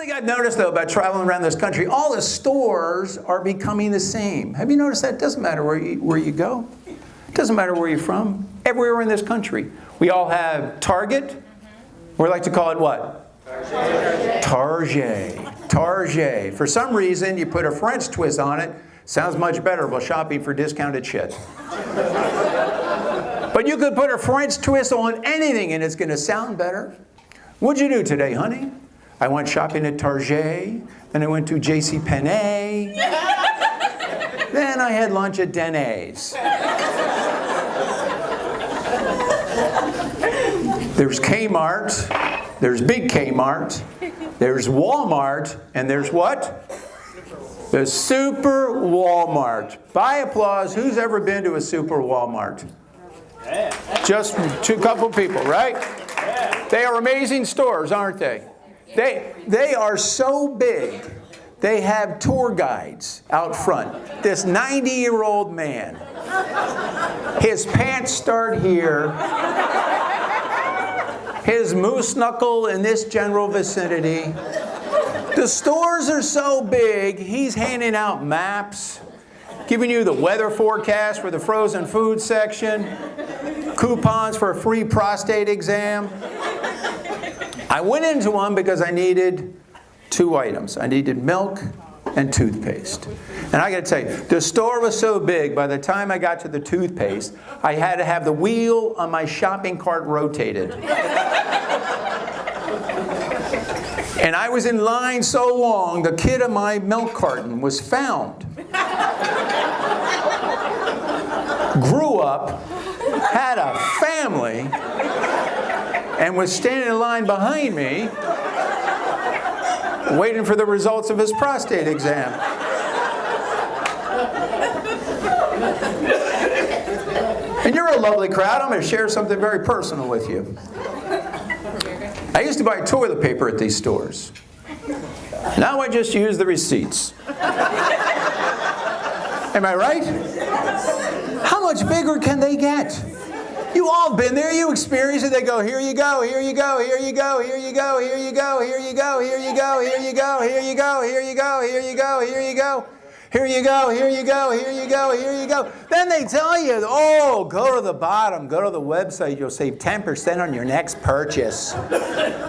thing I've noticed, though, about traveling around this country, all the stores are becoming the same. Have you noticed that? It doesn't matter where you go. It doesn't matter where you're from. Everywhere in this country. We all have Target. We like to call it what? Target. Target. For some reason, you put a French twist on it. Sounds much better while shopping for discounted shit. But you could put a French twist on anything and it's going to sound better. What'd you do today, honey? I went shopping at Target. Then I went to JCPenney. Then I had lunch at Denny's. There's Kmart. There's Big Kmart. There's Walmart. And there's what? The Super Walmart. By applause, who's ever been to a Super Walmart? Just a couple people, right? They are amazing stores, aren't they? They are so big, they have tour guides out front. This 90-year-old man, his pants start here, his moose knuckle in this general vicinity. The stores are so big, he's handing out maps, giving you the weather forecast for the frozen food section, coupons for a free prostate exam. I went into one because I needed 2 items. I needed milk and toothpaste. And I got to tell you, the store was so big, by the time I got to the toothpaste, I had to have the wheel on my shopping cart rotated. And I was in line so long, the kid in my milk carton was found. Grew up, had a family, and was standing in line behind me, waiting for the results of his prostate exam. And you're a lovely crowd. I'm going to share something very personal with you. I used to buy toilet paper at these stores. Now I just use the receipts. Am I right? How much bigger can they get? You all have been there, you experience it. They go, here you go, here you go, here you go, here you go, here you go, here you go, here you go, here you go, here you go, here you go, here you go, here you go. Here you go, here you go, here you go, here you go. Then they tell you, oh, go to the bottom, go to the website, you'll save 10% on your next purchase.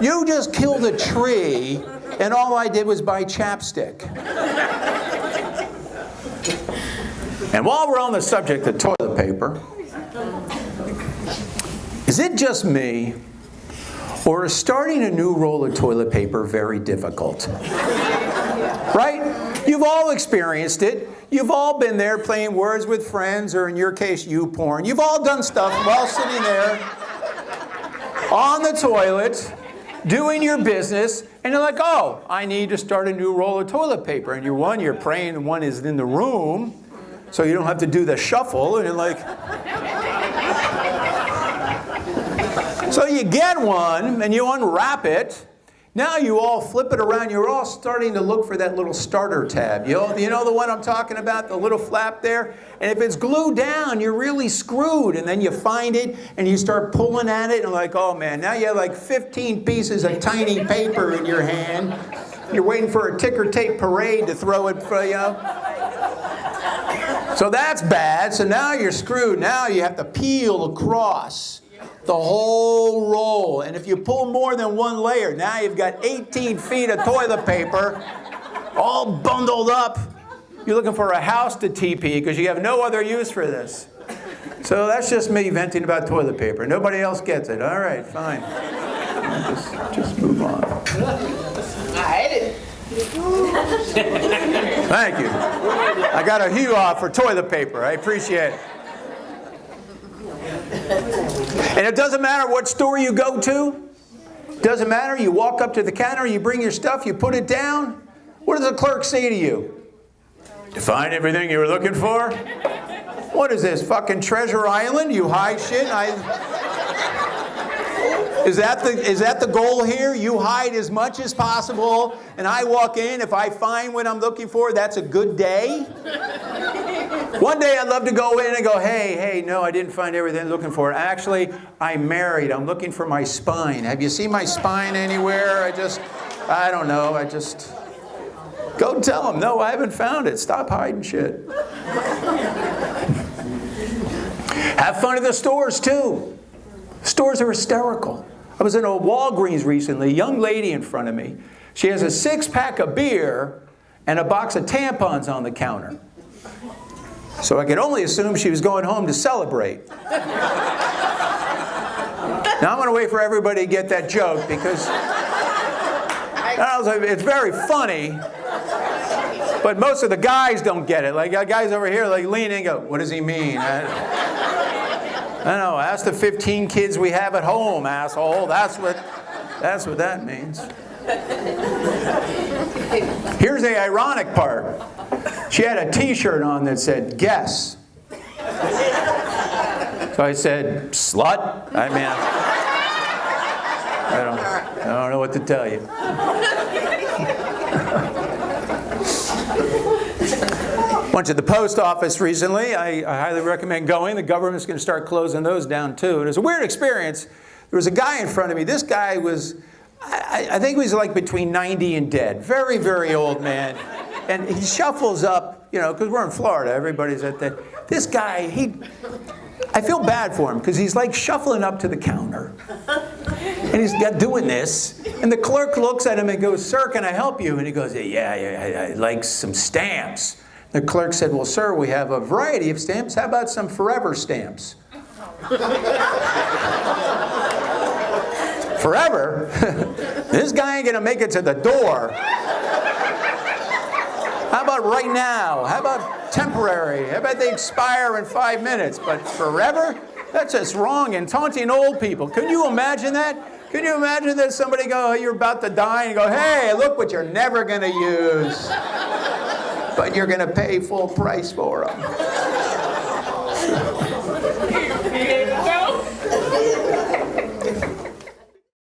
You just killed a tree, and all I did was buy chapstick. And while we're on the subject of toilet paper, is it just me, or is starting a new roll of toilet paper very difficult? Right? You've all experienced it. You've all been there playing words with friends, or in your case, YouPorn. You've all done stuff while sitting there on the toilet, doing your business, and you're like, oh, I need to start a new roll of toilet paper. And you're praying the one is in the room, so you don't have to do the shuffle, and you're like... So you get one, and you unwrap it. Now you all flip it around. You're all starting to look for that little starter tab. You know the one I'm talking about, the little flap there? And if it's glued down, you're really screwed. And then you find it, and you start pulling at it, and like, oh man, now you have like 15 pieces of tiny paper in your hand. You're waiting for a ticker tape parade to throw it for you. So that's bad. So now you're screwed. Now you have to peel across the whole roll. And if you pull more than one layer, now you've got 18 feet of toilet paper all bundled up. You're looking for a house to TP because you have no other use for this. So that's just me venting about toilet paper. Nobody else gets it. All right, fine. Just move on. I hate it. Thank you. I got a hue off for toilet paper. I appreciate it. And it doesn't matter what store you go to. It doesn't matter. You walk up to the counter, you bring your stuff, you put it down. What does the clerk say to you? You find everything you were looking for? What is this, fucking Treasure Island? You hide shit? Is that the goal here? You hide as much as possible, and I walk in. If I find what I'm looking for, that's a good day. One day I'd love to go in and go, hey, no, I didn't find everything I'm looking for. Actually, I'm married. I'm looking for my spine. Have you seen my spine anywhere? I don't know. I just go tell them, no, I haven't found it. Stop hiding shit. Have fun at the stores too. Stores are hysterical. I was in a Walgreens recently, a young lady in front of me. She has a 6-pack of beer and a box of tampons on the counter. So I could only assume she was going home to celebrate. Now I'm going to wait for everybody to get that joke because it's very funny, but most of the guys don't get it. Like guys over here like lean in and go, what does he mean? I don't know, ask the 15 kids we have at home, asshole. That's what that means. Here's the ironic part. She had a t-shirt on that said, guess. So I said, slut? I mean, I don't know what to tell you. Went to the post office recently. I highly recommend going. The government's going to start closing those down too. And it was a weird experience. There was a guy in front of me. This guy was, I think he was like between 90 and dead. Very, very old man. And he shuffles up, you know, because we're in Florida. Everybody's at that. This guy, I feel bad for him because he's like shuffling up to the counter. And he's doing this. And the clerk looks at him and goes, sir, can I help you? And he goes, yeah, I'd like some stamps. The clerk said, well, sir, we have a variety of stamps. How about some forever stamps? Forever? This guy ain't going to make it to the door. How about right now? How about temporary? How about they expire in 5 minutes? But forever? That's just wrong and taunting old people. Can you imagine that? Can you imagine that somebody go, oh, you're about to die, and go, hey, look what you're never going to use. But you're going to pay full price for them.